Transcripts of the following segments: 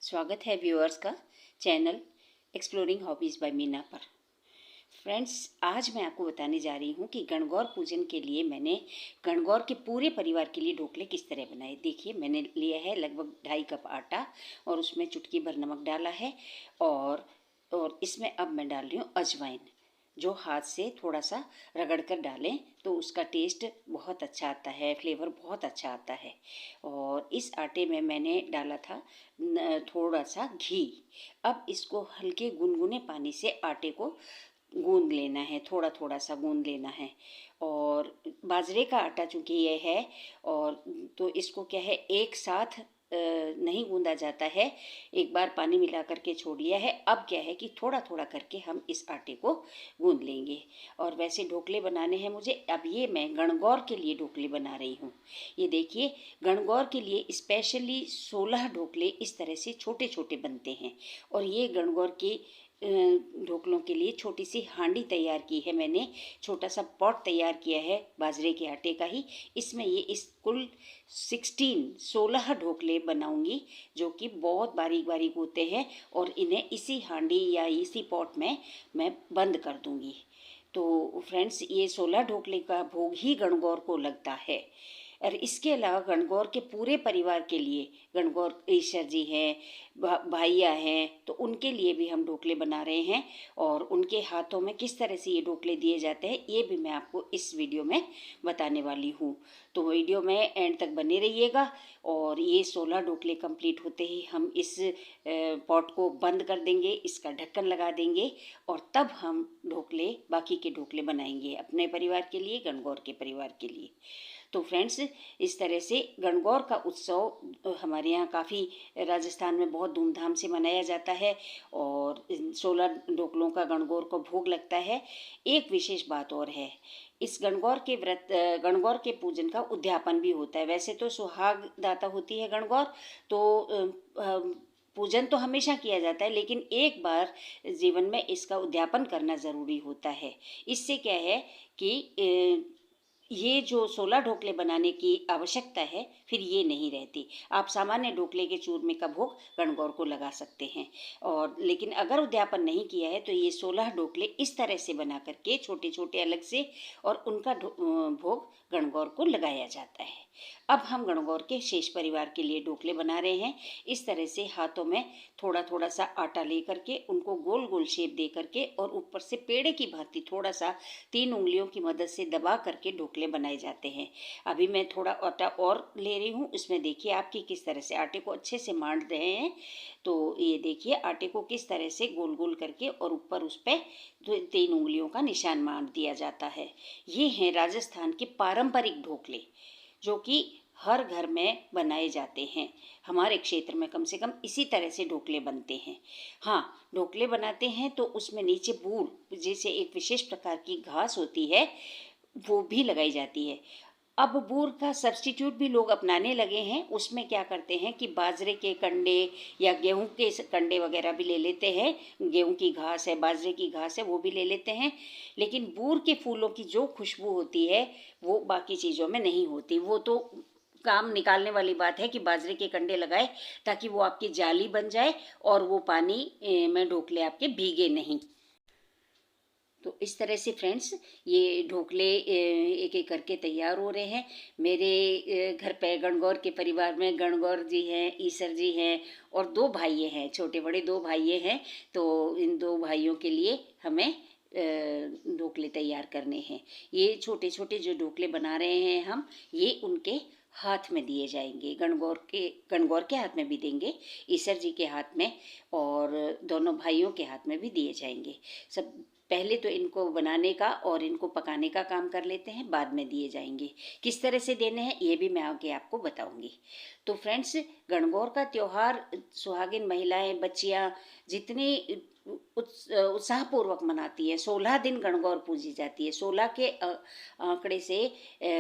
स्वागत है व्यूअर्स का channel exploring hobbies by Meena पर। फ्रेंड्स, आज मैं आपको बताने जा रही हूँ कि गणगौर पूजन के लिए मैंने गणगौर के पूरे परिवार के लिए ढोकले किस तरह बनाए। देखिए, मैंने लिया है लगभग 2.5 कप आटा और उसमें चुटकी भर नमक डाला है और इसमें अब मैं डाल रही हूँ अजवाइन, जो हाथ से थोड़ा सा रगड़ कर डालें तो उसका टेस्ट बहुत अच्छा आता है, फ्लेवर बहुत अच्छा आता है। और इस आटे में मैंने डाला था थोड़ा सा घी। अब इसको हल्के गुनगुने पानी से आटे को गूंद लेना है, थोड़ा थोड़ा सा गूंद लेना है। और बाजरे का आटा चूँकि ये है और तो इसको क्या है, एक साथ नहीं गूंदा जाता है, एक बार पानी मिला करके छोड़ दिया है। अब क्या है कि थोड़ा थोड़ा करके हम इस आटे को गूंद लेंगे। और वैसे ढोकले बनाने हैं मुझे। अब ये मैं गणगौर के लिए ढोकले बना रही हूँ। ये देखिए, गणगौर के लिए स्पेशली 16 ढोकले इस तरह से छोटे छोटे बनते हैं। और ये गणगौर के ढोकलों के लिए छोटी सी हांडी तैयार की है मैंने, छोटा सा पॉट तैयार किया है बाजरे के आटे का ही। इसमें ये इस कुल 16 ढोकले बनाऊंगी, जो कि बहुत बारीक बारीक होते हैं। और इन्हें इसी हांडी या इसी पॉट में मैं बंद कर दूंगी। तो फ्रेंड्स, ये 16 ढोकले का भोग ही गणगौर को लगता है। और इसके अलावा गणगौर के पूरे परिवार के लिए, गणगौर ईश्वर जी हैं, भाइया हैं, तो उनके लिए भी हम ढोकले बना रहे हैं। और उनके हाथों में किस तरह से ये ढोकले दिए जाते हैं, ये भी मैं आपको इस वीडियो में बताने वाली हूँ। तो वीडियो में एंड तक बने रहिएगा। और ये 16 ढोकले कंप्लीट होते ही हम इस पॉट को बंद कर देंगे, इसका ढक्कन लगा देंगे और तब हम बाकी के ढोकले बनाएंगे अपने परिवार के लिए, गणगौर के परिवार के लिए। तो फ्रेंड्स, इस तरह से गणगौर का उत्सव हमारे यहाँ काफ़ी, राजस्थान में बहुत धूमधाम से मनाया जाता है। और 16 ढोकलों का गणगौर को भोग लगता है। एक विशेष बात और है, इस गणगौर के पूजन का उद्यापन भी होता है। वैसे तो सुहाग दाता होती है गणगौर, तो पूजन तो हमेशा किया जाता है, लेकिन एक बार जीवन में इसका उद्यापन करना ज़रूरी होता है। इससे क्या है कि ये जो 16 ढोकले बनाने की आवश्यकता है, फिर ये नहीं रहती। आप सामान्य ढोकले के चूरमे का भोग गणगौर को लगा सकते हैं। और लेकिन अगर उद्यापन नहीं किया है तो ये 16 ढोकले इस तरह से बना करके छोटे छोटे अलग से, और उनका भोग गणगौर को लगाया जाता है। अब हम गणगौर के शेष परिवार के लिए ढोकले बना रहे हैं। इस तरह से हाथों में थोड़ा थोड़ा सा आटा ले करके उनको गोल गोल शेप दे करके और ऊपर से पेड़े की भांति थोड़ा सा 3 उंगलियों की मदद से दबा करके ढोकले बनाए जाते हैं। अभी मैं थोड़ा आटा और ले रही हूँ। इसमें देखिए आपकी किस तरह से आटे को अच्छे से मांड रहे हैं। तो ये देखिए आटे को किस तरह से गोल गोल करके और ऊपर उस पर 3 उंगलियों का निशान मार दिया जाता है। ये हैं राजस्थान के पारंपरिक ढोकले, जो कि हर घर में बनाए जाते हैं। हमारे क्षेत्र में कम से कम इसी तरह से ढोकले बनते हैं। हाँ, ढोकले बनाते हैं तो उसमें नीचे बूर जैसे एक विशेष प्रकार की घास होती है, वो भी लगाई जाती है। अब बूर का सब्स्टिट्यूट भी लोग अपनाने लगे हैं। उसमें क्या करते हैं कि बाजरे के कंडे या गेहूं के कंडे वगैरह भी ले लेते हैं। गेहूं की घास है, बाजरे की घास है, वो भी ले लेते हैं। लेकिन बूर के फूलों की जो खुशबू होती है, वो बाकी चीज़ों में नहीं होती। वो तो काम निकालने वाली बात है कि बाजरे के कंडे लगाए ताकि वो आपकी जाली बन जाए और वो पानी में ढोकले आपके भीगे नहीं। तो इस तरह से फ्रेंड्स, ये ढोकले एक एक करके तैयार हो रहे हैं। मेरे घर पे गणगौर के परिवार में गणगौर जी हैं, ईसर जी हैं और 2 भाइये हैं, छोटे बड़े 2 भाइये हैं। तो इन 2 भाइयों के लिए हमें ढोकले तैयार करने हैं। ये छोटे छोटे जो ढोकले बना रहे हैं हम, ये उनके हाथ में दिए जाएंगे। गणगौर के हाथ में भी देंगे, ईसर जी के हाथ में, और दोनों भाइयों के हाथ में भी दिए जाएंगे। सब पहले तो इनको बनाने का और इनको पकाने का काम कर लेते हैं, बाद में दिए जाएंगे। किस तरह से देने हैं ये भी मैं आगे आपको बताऊंगी। तो फ्रेंड्स, गणगौर का त्यौहार सुहागिन महिलाएं, बच्चियां, जितनी उत्साहपूर्वक मनाती है। 16 दिन गणगौर पूजी जाती है। 16 के आंकड़े से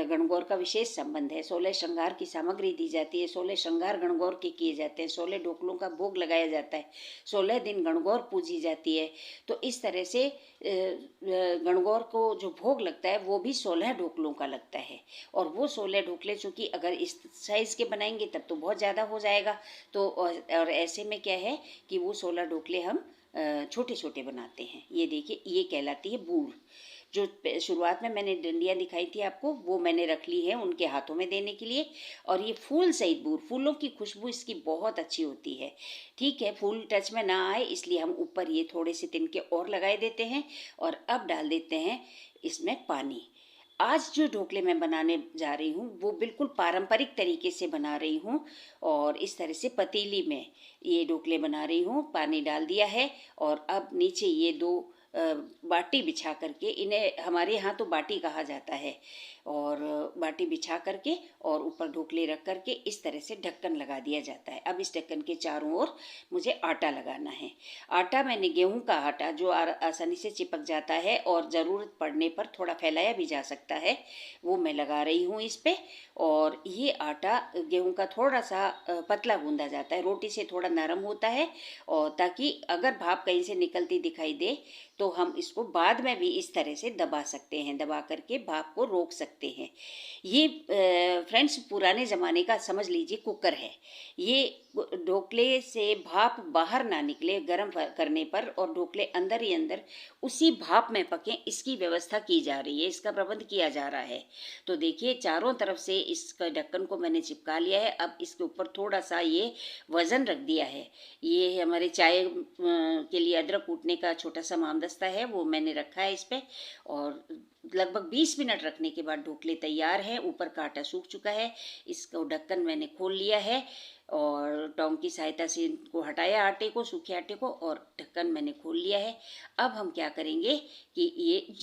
गणगौर का विशेष संबंध है। 16 श्रृंगार की सामग्री दी जाती है। 16 श्रृंगार गणगौर के किए जाते हैं। 16 ढोकलों का भोग लगाया जाता है। 16 दिन गणगौर पूजी जाती है। तो इस तरह से गणगौर को जो भोग लगता है वो भी 16 ढोकलों का लगता है। और वो 16 ढोकले चूँकि अगर इस साइज़ के बनाएंगे तब तो बहुत ज़्यादा हो जाएगा। तो और ऐसे में क्या है कि वो 16 ढोकले हम छोटे छोटे बनाते हैं। ये देखिए, ये कहलाती है बूर। जो शुरुआत में मैंने डंडियाँ दिखाई थी आपको, वो मैंने रख ली है उनके हाथों में देने के लिए। और ये फूल सहित बूर, फूलों की खुशबू इसकी बहुत अच्छी होती है। ठीक है, फूल टच में ना आए इसलिए हम ऊपर ये थोड़े से तिनके और लगाए देते हैं। और अब डाल देते हैं इसमें पानी। आज जो ढोकले मैं बनाने जा रही हूँ वो बिल्कुल पारंपरिक तरीके से बना रही हूँ। और इस तरह से पतीली में ये ढोकले बना रही हूँ। पानी डाल दिया है और अब नीचे ये 2 बाटी बिछा करके, इन्हें हमारे यहाँ तो बाटी कहा जाता है, और बाटी बिछा करके और ऊपर ढोकले रख करके इस तरह से ढक्कन लगा दिया जाता है। अब इस ढक्कन के चारों ओर मुझे आटा लगाना है। आटा मैंने गेहूं का आटा, जो आसानी से चिपक जाता है और ज़रूरत पड़ने पर थोड़ा फैलाया भी जा सकता है, वो मैं लगा रही हूँ इस पे। और ये आटा गेहूं का थोड़ा सा पतला गूंदा जाता है, रोटी से थोड़ा नरम होता है। और ताकि अगर भाप कहीं से निकलती दिखाई दे तो हम इसको बाद में भी इस तरह से दबा सकते हैं, दबा करके भाप को रोक सकते हैं। ये फ्रेंड्स पुराने ज़माने का समझ लीजिए कुकर है। ये ढोकले से भाप बाहर ना निकले गर्म करने पर, और ढोकले अंदर ही अंदर उसी भाप में पकें, इसकी व्यवस्था की जा रही है, इसका प्रबंध किया जा रहा है। तो देखिए, चारों तरफ से इसका ढक्कन को मैंने चिपका लिया है। अब इसके ऊपर थोड़ा सा ये वज़न रख दिया है। ये हमारे चाय के लिए अदरक कूटने का छोटा सा मामदस्ता है, वो मैंने रखा है इस पर। और लगभग 20 मिनट रखने के बाद ढोकले तैयार हैं। ऊपर का आटा सूख चुका है। इसको ढक्कन मैंने खोल लिया है और टोंग की सहायता से इनको हटाया, आटे को, सूखे आटे को, और ढक्कन मैंने खोल लिया है। अब हम क्या करेंगे कि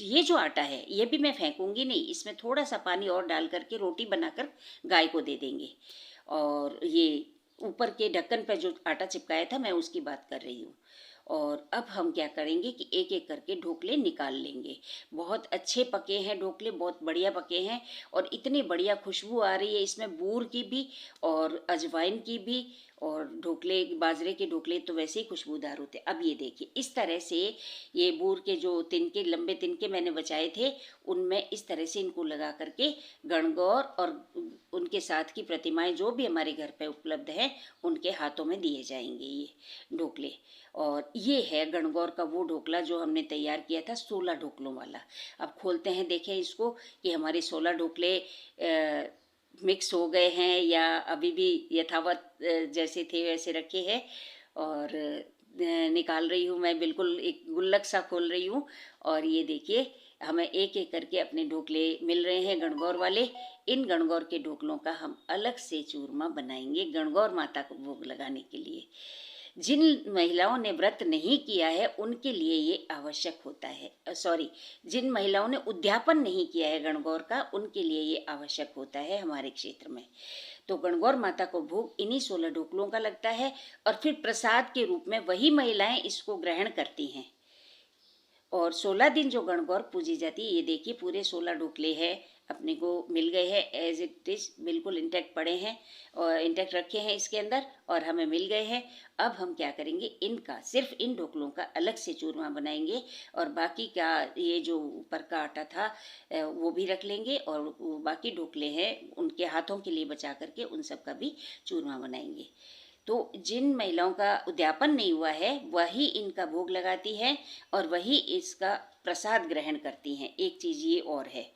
ये जो आटा है ये भी मैं फेंकूंगी नहीं, इसमें थोड़ा सा पानी और डाल करके रोटी बनाकर गाय को दे देंगे। और ये ऊपर के ढक्कन पर जो आटा चिपकाया था मैं उसकी बात कर रही हूँ। और अब हम क्या करेंगे कि एक एक करके ढोकले निकाल लेंगे। बहुत अच्छे पके हैं ढोकले, बहुत बढ़िया पके हैं। और इतनी बढ़िया खुशबू आ रही है इसमें बूर की भी और अजवाइन की भी। और ढोकले, बाजरे के ढोकले तो वैसे ही खुशबूदार होते। अब ये देखिए, इस तरह से ये बूर के जो तिनके, लंबे तिनके मैंने बचाए थे, उनमें इस तरह से इनको लगा करके गणगौर और उनके साथ की प्रतिमाएं जो भी हमारे घर पे उपलब्ध हैं उनके हाथों में दिए जाएंगे ये ढोकले। और ये है गणगौर का वो ढोकला जो हमने तैयार किया था 16 ढोकलों वाला। अब खोलते हैं, देखें इसको कि हमारे 16 ढोकले मिक्स हो गए हैं या अभी भी यथावत जैसे थे वैसे रखे हैं। और निकाल रही हूँ मैं, बिल्कुल एक गुल्लक सा खोल रही हूँ। और ये देखिए, हमें एक एक करके अपने ढोकले मिल रहे हैं गणगौर वाले। इन गणगौर के ढोकलों का हम अलग से चूरमा बनाएंगे गणगौर माता को भोग लगाने के लिए। जिन महिलाओं ने व्रत नहीं किया है उनके लिए ये आवश्यक होता है। जिन महिलाओं ने उद्यापन नहीं किया है गणगौर का, उनके लिए ये आवश्यक होता है हमारे क्षेत्र में। तो गणगौर माता को भोग इन्हीं 16 ढोकलों का लगता है। और फिर प्रसाद के रूप में वही महिलाएं इसको ग्रहण करती हैं। और 16 दिन जो गणगौर पूजी जाती है, ये देखिए पूरे 16 ढोकले हैं, अपने को मिल गए हैं एज इट इज, बिल्कुल इंटैक्ट पड़े हैं और इंटैक्ट रखे हैं इसके अंदर, और हमें मिल गए हैं। अब हम क्या करेंगे, इनका, सिर्फ इन ढोकलों का अलग से चूरमा बनाएंगे। और बाकी का ये जो ऊपर का आटा था वो भी रख लेंगे। और बाकी ढोकले हैं उनके हाथों के लिए बचा करके उन सब का भी चूरमा बनाएंगे। तो जिन महिलाओं का उद्यापन नहीं हुआ है वही इनका भोग लगाती है और वही इसका प्रसाद ग्रहण करती हैं। एक चीज़ ये और है।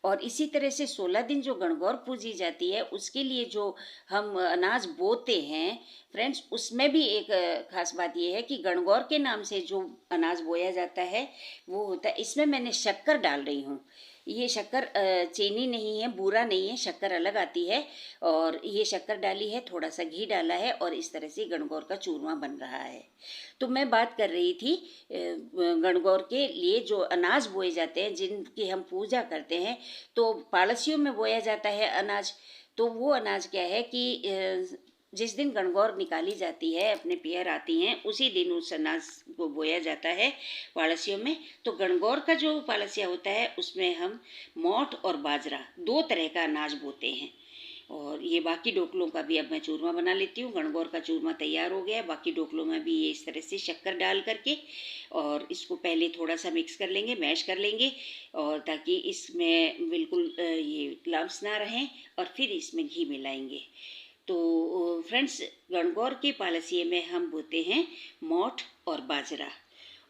और इसी तरह से 16 दिन जो गणगौर पूजी जाती है उसके लिए जो हम अनाज बोते हैं फ्रेंड्स, उसमें भी एक खास बात ये है कि गणगौर के नाम से जो अनाज बोया जाता है वो होता है, इसमें मैंने शक्कर डाल रही हूँ। ये शक्कर चीनी नहीं है, बूरा नहीं है, शक्कर अलग आती है। और ये शक्कर डाली है, थोड़ा सा घी डाला है, और इस तरह से गणगौर का चूरमा बन रहा है। तो मैं बात कर रही थी गणगौर के लिए जो अनाज बोए जाते हैं, जिनकी हम पूजा करते हैं, तो पाड़सियों में बोया जाता है अनाज। तो वो अनाज क्या है कि जिस दिन गणगौर निकाली जाती है, अपने पेयर आती हैं, उसी दिन उस अनाज को बोया जाता है पालसियों में। तो गणगौर का जो पालसिया होता है उसमें हम मोठ और बाजरा 2 तरह का अनाज बोते हैं। और ये बाकी ढोकलों का भी अब मैं चूरमा बना लेती हूँ। गणगौर का चूरमा तैयार हो गया है। बाकी ढोकलों में भी ये इस तरह से शक्कर डाल करके और इसको पहले थोड़ा सा मिक्स कर लेंगे, मैश कर लेंगे, और ताकि इसमें बिल्कुल ये लम्स ना रहें, और फिर इसमें घी मिलाएंगे। तो फ्रेंड्स, गणगौर के पालसिए में हम बोते हैं मोठ और बाजरा।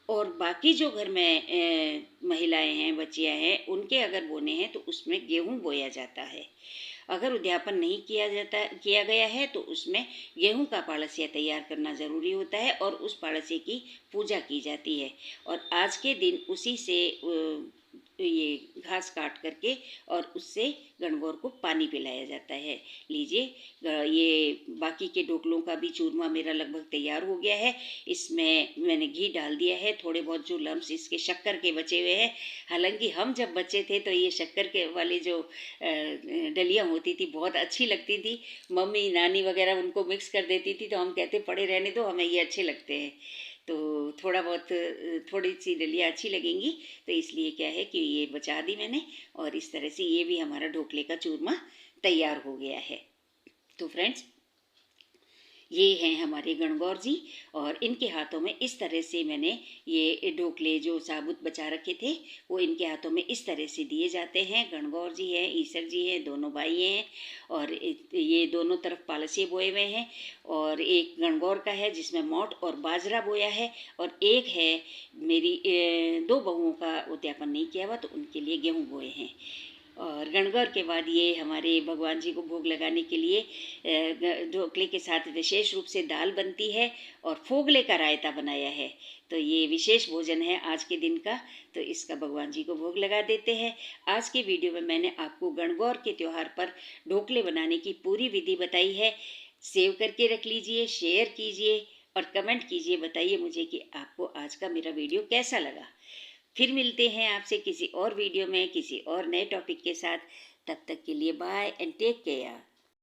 और बाकी जो घर में महिलाएं हैं, बच्चियां हैं, उनके अगर बोने हैं तो उसमें गेहूं बोया जाता है। अगर उद्यापन नहीं किया गया है तो उसमें गेहूं का पालसिया तैयार करना ज़रूरी होता है और उस पालसिए की पूजा की जाती है। और आज के दिन उसी से ये घास काट करके और उससे गणगौर को पानी पिलाया जाता है। लीजिए, ये बाकी के ढोकलों का भी चूरमा मेरा लगभग तैयार हो गया है। इसमें मैंने घी डाल दिया है, थोड़े बहुत जो लम्स इसके शक्कर के बचे हुए हैं। हालांकि हम जब बच्चे थे तो ये शक्कर के वाली जो डलियाँ होती थी बहुत अच्छी लगती थी। मम्मी नानी वगैरह उनको मिक्स कर देती थी, तो हम कहते पड़े रहने दो, हमें ये अच्छे लगते हैं। तो थोड़ा बहुत थोड़ी सी डलियाँ अच्छी लगेंगी, तो इसलिए क्या है कि ये बचा दी मैंने। और इस तरह से ये भी हमारा ढोकले का चूरमा तैयार हो गया है। तो फ्रेंड्स, ये हैं हमारे गणगौर जी, और इनके हाथों में इस तरह से मैंने ये ढोकले जो साबुत बचा रखे थे वो इनके हाथों में इस तरह से दिए जाते हैं। गणगौर जी हैं, ईसर जी हैं, दोनों भाई हैं, और ये दोनों तरफ पालसिए बोए हुए हैं। और एक गणगौर का है जिसमें मोठ और बाजरा बोया है, और एक है मेरी 2 बहुओं का उद्यापन नहीं किया हुआ, तो उनके लिए गेहूँ बोए हैं। और गणगौर के बाद ये हमारे भगवान जी को भोग लगाने के लिए ढोकले के साथ विशेष रूप से दाल बनती है और फोगले का रायता बनाया है। तो ये विशेष भोजन है आज के दिन का, तो इसका भगवान जी को भोग लगा देते हैं। आज के वीडियो में मैंने आपको गणगौर के त्यौहार पर ढोकले बनाने की पूरी विधि बताई है। सेव करके रख लीजिए, शेयर कीजिए और कमेंट कीजिए, बताइए मुझे कि आपको आज का मेरा वीडियो कैसा लगा। फिर मिलते हैं आपसे किसी और वीडियो में किसी और नए टॉपिक के साथ। तब तक के लिए बाय एंड टेक केयर।